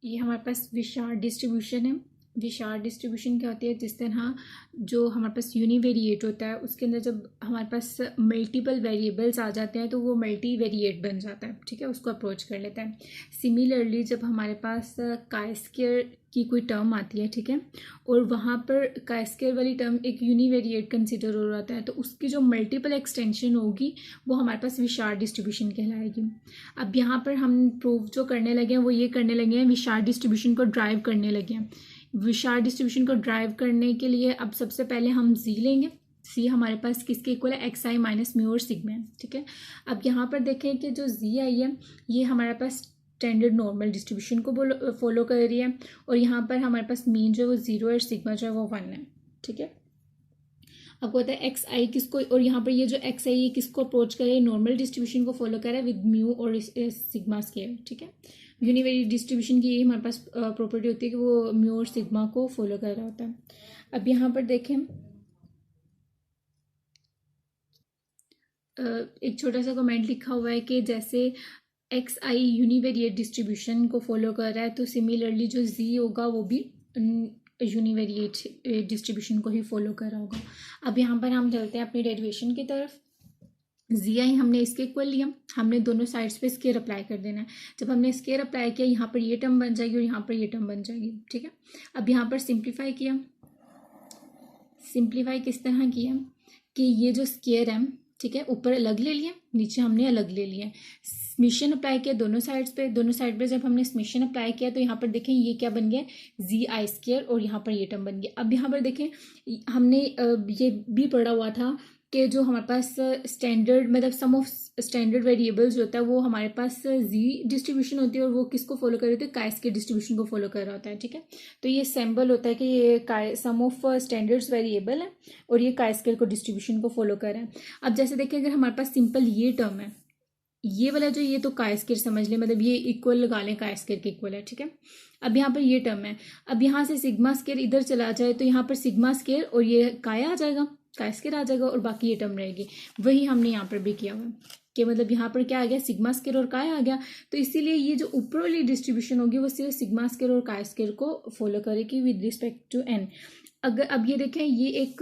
ये हमारे पास विशार्ड डिस्ट्रीब्यूशन है। विशार्ड डिस्ट्रीब्यूशन क्या होती है, जिस तरह जो हमारे पास यूनिवेरिएट होता है उसके अंदर जब हमारे पास मल्टीपल वेरिएबल्स आ जाते हैं तो वो मल्टी वेरिएट बन जाता है, ठीक है, उसको अप्रोच कर लेता है। सिमिलरली जब हमारे पास काई स्क्वायर की कोई टर्म आती है, ठीक है, और वहाँ पर काई स्क्वायर वाली टर्म एक यूनिवेरिएट कंसिडर हो जाता है तो उसकी जो मल्टीपल एक्सटेंशन होगी वो हमारे पास विशार्ड डिस्ट्रीब्यूशन कहलाएगी। अब यहाँ पर हम प्रूव जो करने लगे हैं वो ये करने लगे हैं, विशार्ड डिस्ट्रीब्यूशन को ड्राइव करने लगे हैं। विशार्ड डिस्ट्रीब्यूशन को ड्राइव करने के लिए अब सबसे पहले हम जी लेंगे। सी हमारे पास किसके इक्वल है, एक्स आई माइनस म्यू और सिग्मा है, ठीक है। अब यहाँ पर देखें कि जो जी आई है ये हमारे पास स्टैंडर्ड नॉर्मल डिस्ट्रीब्यूशन को फॉलो कर रही है, और यहाँ पर हमारे पास मीन जो है वो 0 है और सिग्मा जो है वो 1 है, ठीक है। अब होता है एक्स आई किसको, और यहाँ पर ये जो एक्स आई किसको अप्रोच करे, नॉर्मल डिस्ट्रीब्यूशन को फॉलो कर रहा है विद म्यू और सिग्मा स्केयर, ठीक है। यूनिवेरिएट डिस्ट्रीब्यूशन की हमारे पास प्रॉपर्टी होती है कि वो म्यू और सिग्मा को फॉलो कर रहा होता है। अब यहाँ पर देखें एक छोटा सा कमेंट लिखा हुआ है कि जैसे एक्स आई यूनिवेरिएट डिस्ट्रीब्यूशन को फॉलो कर रहा है तो सिमिलरली जो जी होगा वो भी यूनिवेरिएट डिस्ट्रीब्यूशन को ही फॉलो कर रहा होगा। अब यहाँ पर हम चलते हैं अपनी डेरिवेशन की तरफ। जी आई हमने इसके इक्वल लिया, हमने दोनों साइड्स पे स्केयर अप्लाई कर देना है। जब हमने स्केयर अप्लाई किया यहाँ पर ये टर्म बन जाएगी और यहाँ पर ये टर्म बन जाएगी, ठीक है। अब यहाँ पर सिंप्लीफाई किया, सिंप्लीफाई किस तरह किया कि ये जो स्केयर है, ठीक है, ऊपर अलग ले लिया, नीचे हमने अलग ले लिया। स्मिशन अप्लाई किया दोनों साइड्स पे, दोनों साइड पे जब हमने स्मिशन अप्लाई किया तो यहाँ पर देखें ये क्या बन गया, जी आई स्केयर, और यहाँ पर ये टर्म बन गया। अब यहाँ पर देखें हमने ये भी पढ़ा हुआ था कि जो हमारे पास स्टैंडर्ड मतलब सम ऑफ स्टैंडर्ड वेरिएबल्स होता है वो हमारे पास जी डिस्ट्रीब्यूशन होती है और वो किसको फॉलो कर रही होती है, काई स्क्वायर डिस्ट्रीब्यूशन को फॉलो कर रहा होता है, ठीक है। तो ये सिंबल होता है कि ये सम ऑफ स्टैंडर्ड्स वेरिएबल है और ये काई स्क्वायर को डिस्ट्रीब्यूशन को फॉलो कर रहा है। अब जैसे देखिए अगर हमारे पास सिंपल ये टर्म है, ये वाला जो ये तो काई स्क्वायर समझ लें, मतलब ये इक्वल लगा लें, काई स्क्वायर के इक्वल है, ठीक है। अब यहाँ पर ये टर्म है, अब यहाँ से सिग्मा स्क्वायर इधर चला जाए तो यहाँ पर सिग्मा स्क्वायर और ये काय आ जाएगा, काई स्क्वायर आ जाएगा और बाकी ये टर्म रहेगी। वही हमने यहाँ पर भी किया हुआ है कि मतलब यहाँ पर क्या आ गया, सिग्मा स्क्वायर और काय आ गया, तो इसीलिए ये जो ऊपर वाली डिस्ट्रीब्यूशन होगी वो सिर्फ सिग्मा स्क्वायर और काई स्क्वायर को फॉलो करेगी विद रिस्पेक्ट टू एन। अगर अब ये देखें ये एक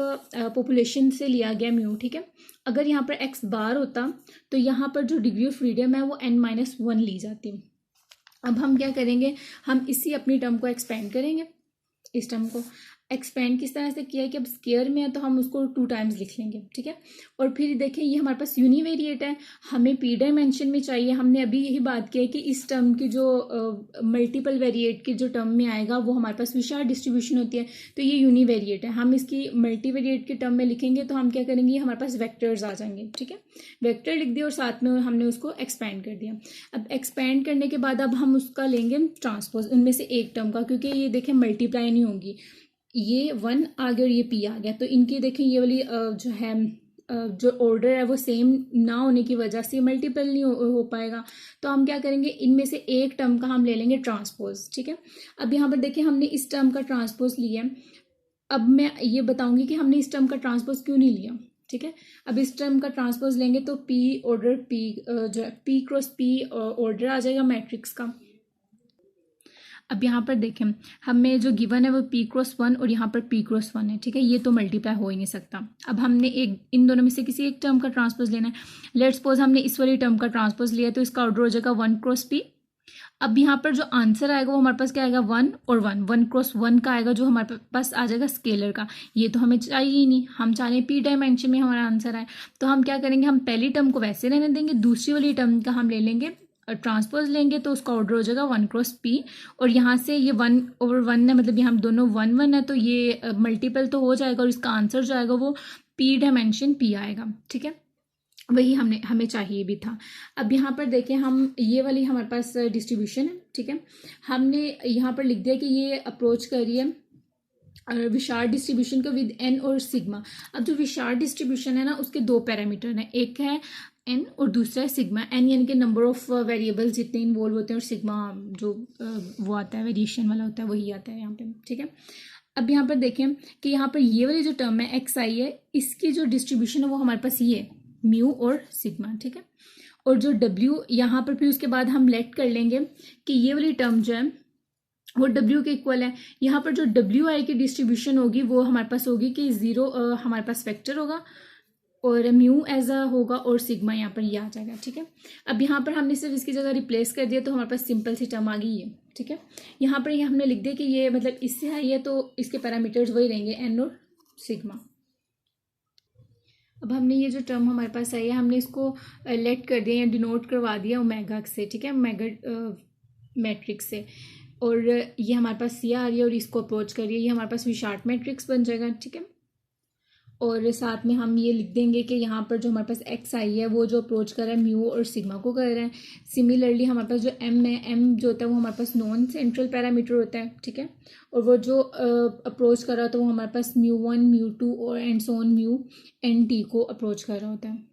पॉपुलेशन से लिया गया म्यू, ठीक है। अगर यहाँ पर एक्स बार होता तो यहाँ पर जो डिग्री ऑफ फ्रीडम है वो n-1 ली जाती। अब हम क्या करेंगे, हम इसी अपनी टर्म को एक्सपेंड करेंगे। इस टर्म को एक्सपेंड किस तरह से किया है कि अब स्केयर में है तो हम उसको 2 टाइम्स लिख लेंगे, ठीक है। और फिर देखें ये हमारे पास यूनिवेरिएट है, हमें पी डायमेंशन में चाहिए। हमने अभी यही बात की है कि इस टर्म की जो मल्टीपल वेरिएट की जो टर्म में आएगा वो हमारे पास विशार्ड डिस्ट्रीब्यूशन होती है, तो ये यूनिवेरिएट है। हम इसकी मल्टीवेरिएट की टर्म में लिखेंगे तो हम क्या करेंगे, हमारे पास वेक्टर्स आ जाएंगे, ठीक है। वेक्टर लिख दिया और साथ में हमने उसको एक्सपेंड कर दिया। अब एक्सपेंड करने के बाद अब हम उसका लेंगे ट्रांसपोज उनमें से एक टर्म का, क्योंकि ये देखें मल्टीप्लाई नहीं होगी, ये 1 आ गया और ये p आ गया, तो इनकी देखें ये वाली जो है जो ऑर्डर है वो सेम ना होने की वजह से मल्टीपल नहीं हो पाएगा। तो हम क्या करेंगे, इनमें से एक टर्म का हम ले लेंगे ट्रांसपोज, ठीक है। अब यहाँ पर देखिए हमने इस टर्म का ट्रांसपोज लिया है। अब मैं ये बताऊंगी कि हमने इस टर्म का ट्रांसपोज क्यों नहीं लिया, ठीक है। अब इस टर्म का ट्रांसपोज लेंगे तो p ऑर्डर p जो है p क्रॉस p ऑर्डर आ जाएगा मैट्रिक्स का। अब यहाँ पर देखें हमें जो गिवन है वो p क्रॉस 1 और यहाँ पर p क्रॉस 1 है, ठीक है। ये तो मल्टीप्लाई हो ही नहीं सकता। अब हमने एक इन दोनों में से किसी एक टर्म का ट्रांसपोज लेना है। लेट्स सपोज हमने इस वाली टर्म का ट्रांसपोज लिया तो इसका ऑर्डर हो जाएगा 1 क्रॉस p। अब यहाँ पर जो आंसर आएगा वो हमारे पास क्या आएगा, 1 और 1, 1 क्रॉस 1 का आएगा जो हमारे पास आ जाएगा स्केलर का। ये तो हमें चाहिए ही नहीं, हम चाह रहे हैं p डायमेंशन में हमारा आंसर आए। तो हम क्या करेंगे, हम पहली टर्म को वैसे रहने देंगे, दूसरी वाली टर्म का हम ले लेंगे ट्रांसपोज लेंगे तो उसका ऑर्डर हो जाएगा 1 क्रॉस p। और यहाँ से ये 1 ओवर 1 है, मतलब यहाँ दोनों 1 1 है तो ये मल्टीपल तो हो जाएगा और इसका आंसर जो आएगा वो p डायमेंशन p आएगा, ठीक है। वही हमें चाहिए भी था। अब यहाँ पर देखें हम ये वाली हमारे पास डिस्ट्रीब्यूशन है, ठीक है। हमने यहाँ पर लिख दिया कि ये अप्रोच कर रही है विशार्ड डिस्ट्रीब्यूशन को विद n और सिग्मा। अब जो विशार्ड डिस्ट्रीब्यूशन है ना उसके 2 पैरामीटर हैं, एक है n और दूसरा है सिग्मा। n यानी कि नंबर ऑफ वेरिएबल्स जितने इन्वॉल्व होते हैं और सिग्मा जो वो आता है वेरिएशन वाला होता है वही आता है यहाँ पे, ठीक है। अब यहाँ पर देखें कि यहाँ पर ये वाली जो टर्म है एक्स आई है, इसकी जो डिस्ट्रीब्यूशन है वो हमारे पास ये है म्यू और सिग्मा, ठीक है। और जो w यहाँ पर फिर उसके बाद हम लेट कर लेंगे कि ये वाली टर्म जो है वो W के इक्वल है। यहाँ पर जो WI की डिस्ट्रीब्यूशन होगी वो हमारे पास होगी कि 0 हमारे पास वेक्टर होगा और म्यू एज अ होगा और सिग्मा यहाँ पर ये आ जाएगा, ठीक है। अब यहाँ पर हमने सिर्फ इसकी जगह रिप्लेस कर दिया तो हमारे पास सिंपल सी टर्म आ गई है, ठीक है। यहाँ पर ये हमने लिख दिया कि ये मतलब इससे है ये, तो इसके पैरामीटर्स वही रहेंगे एन और सिग्मा। अब हमने ये जो टर्म हमारे पास है हमने इसको लेट कर दिया या डिनोट करवा दिया ओमेगा से, ठीक है, ओमेगा मैट्रिक्स से, और ये हमारे पास सी आ रही है और इसको अप्रोच करिए, ये हमारे पास विशार्ट मैट्रिक्स बन जाएगा, ठीक है। और साथ में हम ये लिख देंगे कि यहाँ पर जो हमारे पास एक्स आई है वो जो अप्रोच कर रहा है म्यू और सिग्मा को कर रहे हैं। सिमिलरली हमारे पास जो एम है, एम जो होता है वो हमारे पास नॉन सेंट्रल पैरामीटर होता है, ठीक है, और वो जो अप्रोच कर रहा होता है वो हमारे पास म्यू 1 म्यू 2 और and so on mu N T को अप्रोच कर रहा होता है।